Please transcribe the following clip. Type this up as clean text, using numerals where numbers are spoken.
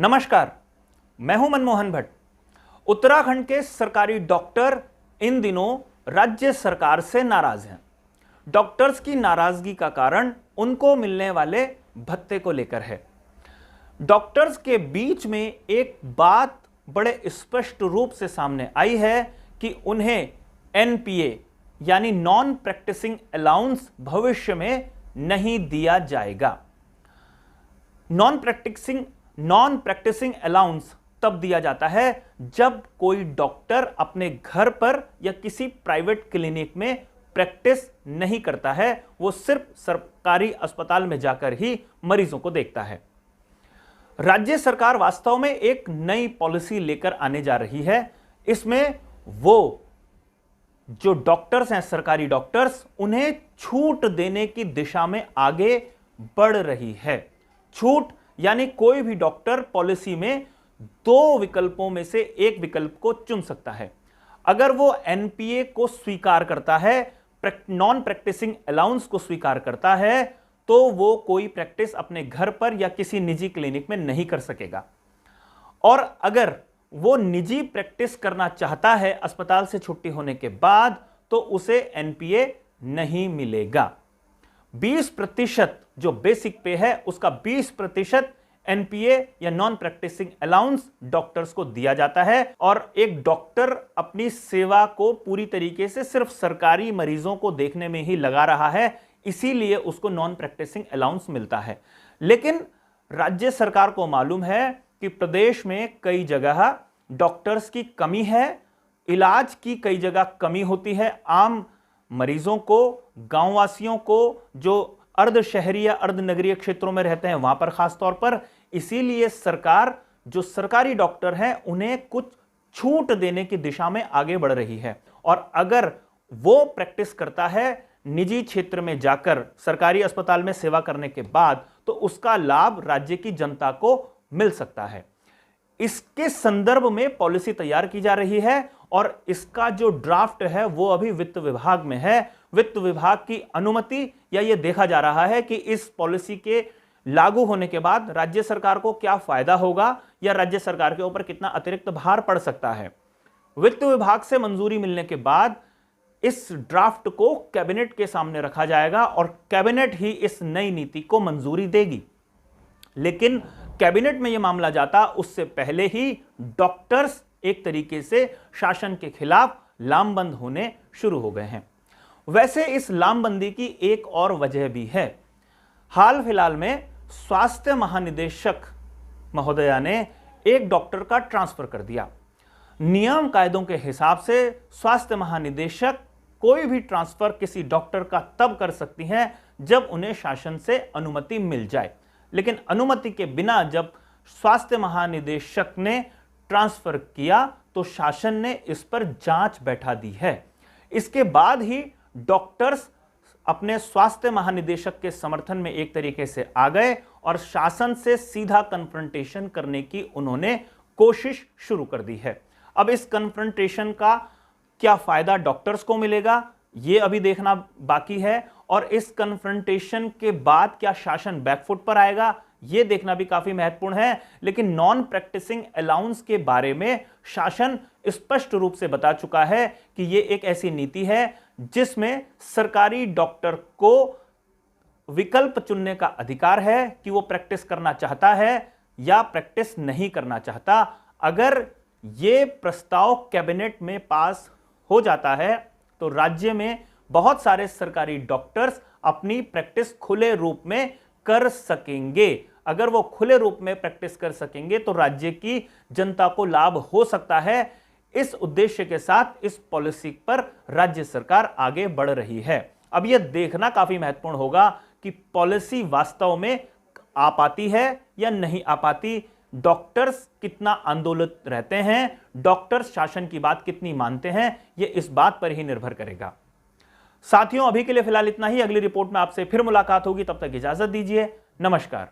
नमस्कार, मैं हूं मनमोहन भट्ट। उत्तराखंड के सरकारी डॉक्टर इन दिनों राज्य सरकार से नाराज हैं। डॉक्टर्स की नाराजगी का कारण उनको मिलने वाले भत्ते को लेकर है। डॉक्टर्स के बीच में एक बात बड़े स्पष्ट रूप से सामने आई है कि उन्हें एनपीए यानी नॉन प्रैक्टिसिंग अलाउंस भविष्य में नहीं दिया जाएगा। नॉन प्रैक्टिसिंग अलाउंस तब दिया जाता है जब कोई डॉक्टर अपने घर पर या किसी प्राइवेट क्लिनिक में प्रैक्टिस नहीं करता है, वो सिर्फ सरकारी अस्पताल में जाकर ही मरीजों को देखता है। राज्य सरकार वास्तव में एक नई पॉलिसी लेकर आने जा रही है। इसमें वो जो डॉक्टर्स हैं, सरकारी डॉक्टर्स, उन्हें छूट देने की दिशा में आगे बढ़ रही है। छूट यानी कोई भी डॉक्टर पॉलिसी में दो विकल्पों में से एक विकल्प को चुन सकता है। अगर वो एनपीए को स्वीकार करता है, नॉन प्रैक्टिसिंग अलाउंस को स्वीकार करता है, तो वो कोई प्रैक्टिस अपने घर पर या किसी निजी क्लिनिक में नहीं कर सकेगा। और अगर वो निजी प्रैक्टिस करना चाहता है अस्पताल से छुट्टी होने के बाद, तो उसे एनपीए नहीं मिलेगा। 20% जो बेसिक पे है उसका 20% एनपीए या नॉन प्रैक्टिसिंग अलाउंस डॉक्टर्स को दिया जाता है। और एक डॉक्टर अपनी सेवा को पूरी तरीके से सिर्फ सरकारी मरीजों को देखने में ही लगा रहा है, इसीलिए उसको नॉन प्रैक्टिसिंग अलाउंस मिलता है। लेकिन राज्य सरकार को मालूम है कि प्रदेश में कई जगह डॉक्टर्स की कमी है, इलाज की कई जगह कमी होती है। आम मरीजों को, गांववासियों को, जो अर्ध शहरी या अर्ध नगरीय क्षेत्रों में रहते हैं, वहां पर खास तौर पर, इसीलिए सरकार जो सरकारी डॉक्टर हैं उन्हें कुछ छूट देने की दिशा में आगे बढ़ रही है। और अगर वो प्रैक्टिस करता है निजी क्षेत्र में जाकर सरकारी अस्पताल में सेवा करने के बाद, तो उसका लाभ राज्य की जनता को मिल सकता है। इसके संदर्भ में पॉलिसी तैयार की जा रही है और इसका जो ड्राफ्ट है वो अभी वित्त विभाग में है। वित्त विभाग की अनुमति या ये देखा जा रहा है कि इस पॉलिसी के लागू होने के बाद राज्य सरकार को क्या फायदा होगा या राज्य सरकार के ऊपर कितना अतिरिक्त भार पड़ सकता है। वित्त विभाग से मंजूरी मिलने के बाद इस ड्राफ्ट को कैबिनेट के सामने रखा जाएगा और कैबिनेट ही इस नई नीति को मंजूरी देगी। लेकिन कैबिनेट में यह मामला जाता उससे पहले ही डॉक्टर्स एक तरीके से शासन के खिलाफ लामबंद होने शुरू हो गए हैं। वैसे इस लामबंदी की एक और वजह भी है। हाल फिलहाल में स्वास्थ्य महानिदेशक महोदया ने एक डॉक्टर का ट्रांसफर कर दिया। नियम कायदों के हिसाब से स्वास्थ्य महानिदेशक कोई भी ट्रांसफर किसी डॉक्टर का तब कर सकती हैं जब उन्हें शासन से अनुमति मिल जाए। लेकिन अनुमति के बिना जब स्वास्थ्य महानिदेशक ने ट्रांसफर किया तो शासन ने इस पर जांच बैठा दी है। इसके बाद ही डॉक्टर्स अपने स्वास्थ्य महानिदेशक के समर्थन में एक तरीके से आ गए और शासन से सीधा कन्फ्रंटेशन करने की उन्होंने कोशिश शुरू कर दी है। अब इस कन्फ्रंटेशन का क्या फायदा डॉक्टर्स को मिलेगा, यह अभी देखना बाकी है। और इस कन्फ्रंटेशन के बाद क्या शासन बैकफुट पर आएगा, यह देखना भी काफी महत्वपूर्ण है। लेकिन नॉन प्रैक्टिसिंग अलाउंस के बारे में शासन स्पष्ट रूप से बता चुका है कि यह एक ऐसी नीति है जिसमें सरकारी डॉक्टर को विकल्प चुनने का अधिकार है कि वो प्रैक्टिस करना चाहता है या प्रैक्टिस नहीं करना चाहता। अगर यह प्रस्ताव कैबिनेट में पास हो जाता है तो राज्य में बहुत सारे सरकारी डॉक्टर्स अपनी प्रैक्टिस खुले रूप में कर सकेंगे। अगर वो खुले रूप में प्रैक्टिस कर सकेंगे तो राज्य की जनता को लाभ हो सकता है। इस उद्देश्य के साथ इस पॉलिसी पर राज्य सरकार आगे बढ़ रही है। अब यह देखना काफी महत्वपूर्ण होगा कि पॉलिसी वास्तव में आ पाती है या नहीं आ पाती। डॉक्टर्स कितना आंदोलित रहते हैं, डॉक्टर्स शासन की बात कितनी मानते हैं, यह इस बात पर ही निर्भर करेगा। साथियों, अभी के लिए फिलहाल इतना ही। अगली रिपोर्ट में आपसे फिर मुलाकात होगी, तब तक इजाजत दीजिए। नमस्कार।